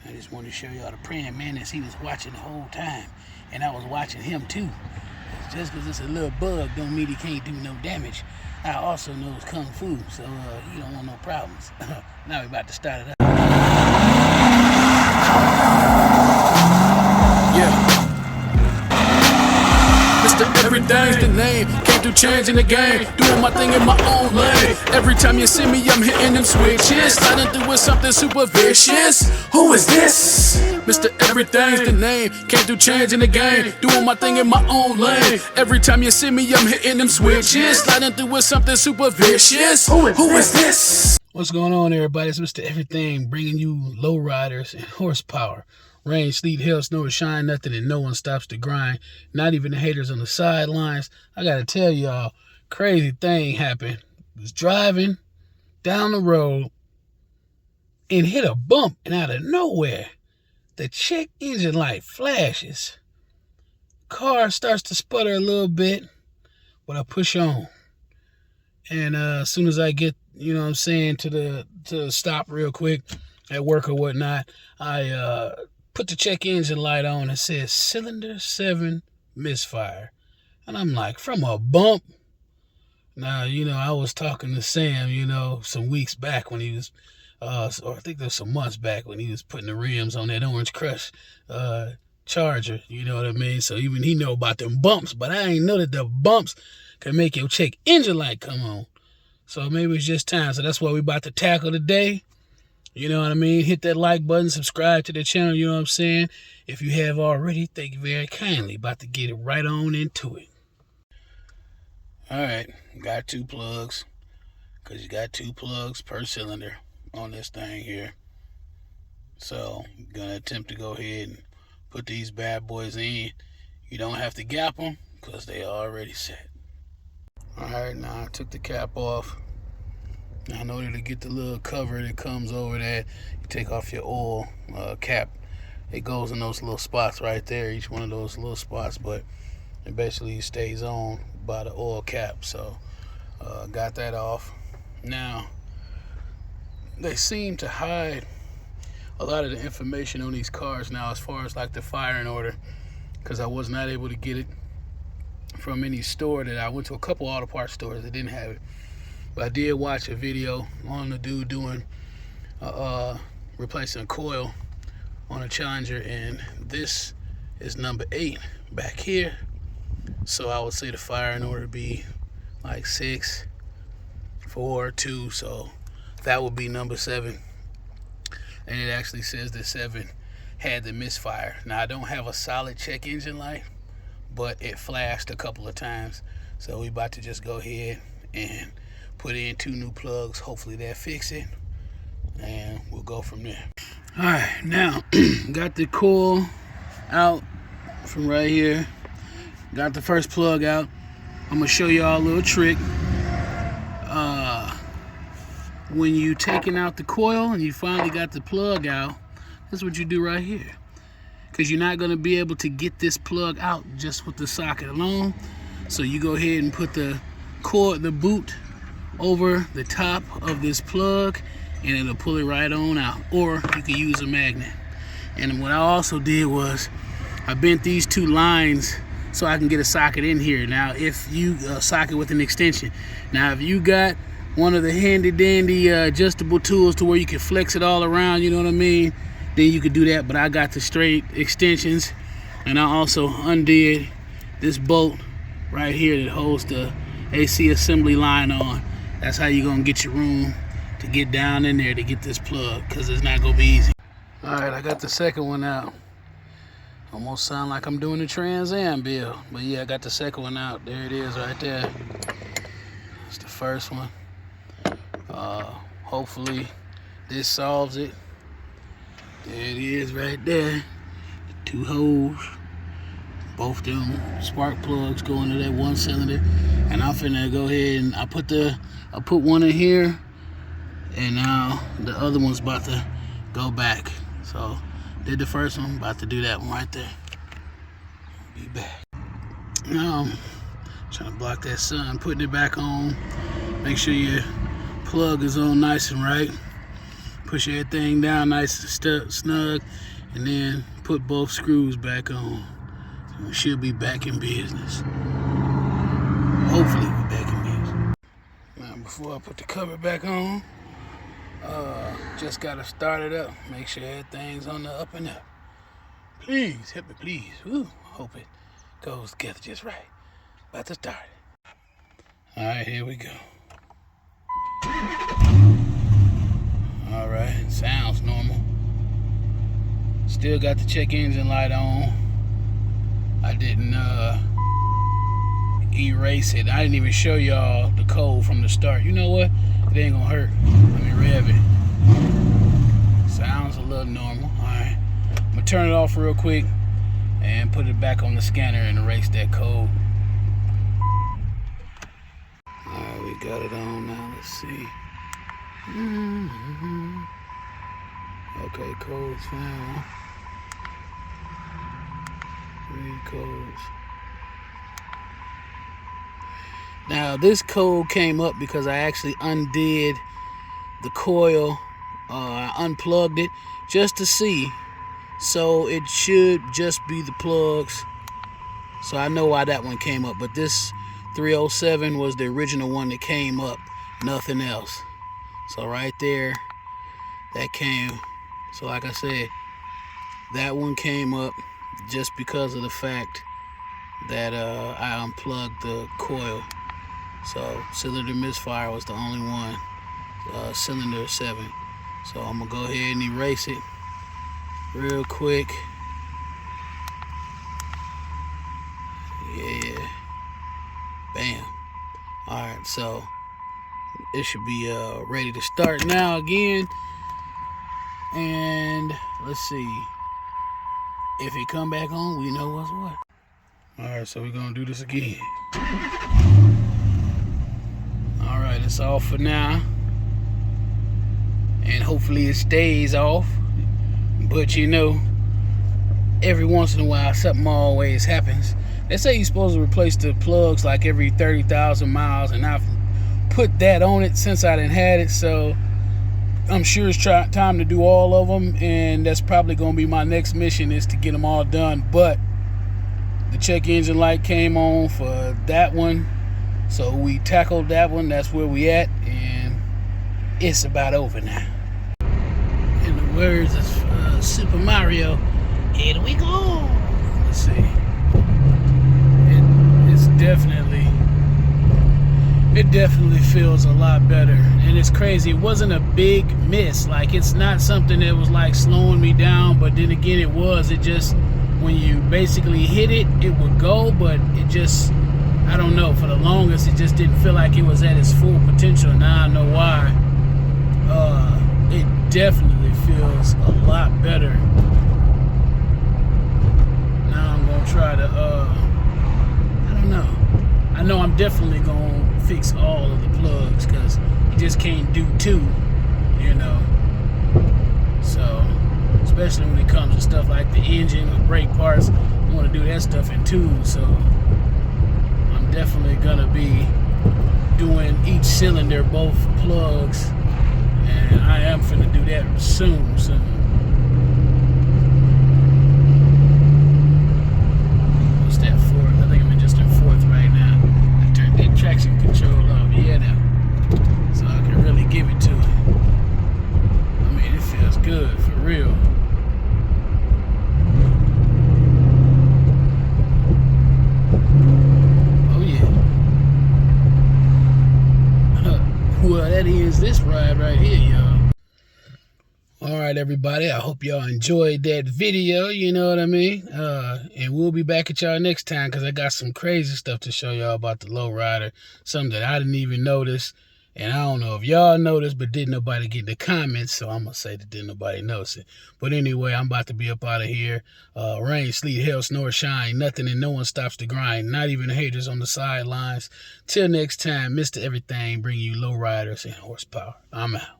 I just wanted to show y'all the praying mantis. He was watching the whole time, and I was watching him too. Just because it's a little bug don't mean he can't do no damage. I also knows kung fu, so he don't want no problems. Now we're about to start it up. Yeah. Mr. Everything's the name. Came through changing the game, doing my thing in my own lane. Every time you see me, I'm hitting them switches, sliding through with something super vicious. Who is this? Mr. Everything's the name. Came through changing the game, doing my thing in my own lane. Every time you see me, I'm hitting them switches, sliding through with something super vicious. Who is this? What's going on, everybody? It's Mr. Everything, bringing you lowriders and horsepower. Rain, sleet, hail, snow, or shine, nothing and no one stops the grind. Not even the haters on the sidelines. I gotta tell y'all, crazy thing happened. I was driving down the road and hit a bump, and out of nowhere, the check engine light flashes. Car starts to sputter a little bit, but I push on. And as soon as I get, you know what I'm saying, to the stop real quick at work or whatnot, I put the check engine light on. It says cylinder 7 misfire. And I'm like, from a bump? Now, you know, I was talking to Sam, you know, some weeks back when he was, or I think there was some months back when he was putting the rims on that Orange Crush Charger, you know what I mean? So even he know about them bumps, but I ain't know that the bumps can make your check engine light come on. So maybe it's just time. So that's what we about to tackle today. You know what I mean? Hit that like button, subscribe to the channel, you know what I'm saying? If you have already, thank you very kindly. About to get it right on into it. All right, got 2 plugs, because you got 2 plugs per cylinder on this thing here. So I'm going to attempt to go ahead and put these bad boys in. You don't have to gap them, because they are already set. All right, now I took the cap off. Now in order to get the little cover that comes over that, you take off your oil cap. It goes in those little spots right there, each one of those little spots, but it basically stays on by the oil cap. So got that off. Now they seem to hide a lot of the information on these cars now as far as like the firing order, because I was not able to get it from any store. That I went to a couple auto parts stores that didn't have it. But I did watch a video on the dude doing replacing a coil on a Challenger, and this is number 8 back here. So I would say the firing order would be like 6, 4, 2. So that would be number 7. And it actually says that 7 had the misfire. Now I don't have a solid check engine light, but it flashed a couple of times. So we about to just go ahead and put in 2 new plugs. Hopefully that fix it, and we'll go from there. All right, now got the coil out from right here. Got the first plug out. I'm gonna show y'all a little trick. When you taking out the coil and you finally got the plug out, that's what you do right here, because you're not gonna be able to get this plug out just with the socket alone. So you go ahead and put the cord, the boot, over the top of this plug, and it'll pull it right on out. Or you can use a magnet. And what I also did was I bent these 2 lines so I can get a socket in here. Now if you socket with an extension, now if you got one of the handy dandy adjustable tools to where you can flex it all around, you know what I mean, then you could do that. But I got the straight extensions, and I also undid this bolt right here that holds the AC assembly line on. That's how you're gonna get your room to get down in there to get this plug, because it's not gonna be easy. All right, I got the second one out. Almost sound like I'm doing the Trans Am build, but yeah, I got the second one out. There it is right there. It's the first one. Hopefully this solves it. There it is right there. 2 holes. Both them spark plugs go into that 1 cylinder. And I'm finna go ahead and I put one in here, and now the other one's about to go back. So did the first one, about to do that one right there. Be back. Now I'm trying to block that sun, putting it back on. Make sure your plug is on nice and right. Push everything down nice and snug, and then put both screws back on. We should be back in business. Hopefully we're back in business. Now before I put the cover back on, just gotta start it up. Make sure everything's on the up and up. Please, help me please. Woo, hope it goes together just right. About to start it. Alright, here we go. Alright, sounds normal. Still got the check engine light on. I didn't erase it. I didn't even show y'all the code from the start. You know what? It ain't gonna hurt. Let me rev it. Sounds a little normal. Alright. I'm gonna turn it off real quick and put it back on the scanner and erase that code. Alright, we got it on now. Let's see. Okay, codes found. Read codes. Now this code came up because I actually undid the coil. I unplugged it just to see. So it should just be the plugs. So I know why that one came up. But this 307 was the original one that came up. Nothing else. So right there, that came. So like I said, that one came up just because of the fact that I unplugged the coil. So cylinder misfire was the only one, cylinder 7. So I'm gonna go ahead and erase it real quick. Yeah, bam. All right, so it should be ready to start now again. And let's see, if it come back on, we know what's what. All right, so we're gonna do this again. All right, it's off for now, and hopefully it stays off. But you know, every once in a while something always happens. They say you're supposed to replace the plugs like every 30,000 miles, and I've put that on it since I didn't had it, so I'm sure it's time to do all of them, and that's probably going to be my next mission, is to get them all done. But the check engine light came on for that one, so we tackled that one. That's where we at, and it's about over now. In the words of Super Mario, here we go. Let's see. It definitely feels a lot better, and it's crazy. It wasn't a big miss. Like, it's not something that was like slowing me down, but then again it was. It just, when you basically hit it, it would go, but it just, I don't know, for the longest it just didn't feel like it was at its full potential. Now I know why. It definitely feels a lot better. Now I'm gonna try to I don't know. I know I'm definitely gonna fix all of the plugs, because you just can't do two, you know. So, especially when it comes to stuff like the engine or brake parts, you want to do that stuff in twos. So I'm definitely gonna be doing each cylinder, both plugs, and I am finna do that soon. What's that fourth? I think I'm just in fourth right now. I turned that traction control off. Yeah, now, so I can really give it to it. I mean, it feels good for real. Oh yeah. Well, that ends this ride right here, y'all. Alright everybody, I hope y'all enjoyed that video, you know what I mean? And we'll be back at y'all next time, because I got some crazy stuff to show y'all about the lowrider. Something that I didn't even notice, and I don't know if y'all noticed, but didn't nobody get in the comments, so I'm going to say that didn't nobody notice it. But anyway, I'm about to be up out of here. Rain, sleet, hail, snow, or shine, nothing and no one stops the grind, not even the haters on the sidelines. Till next time, Mr. Everything, bring you lowriders and horsepower. I'm out.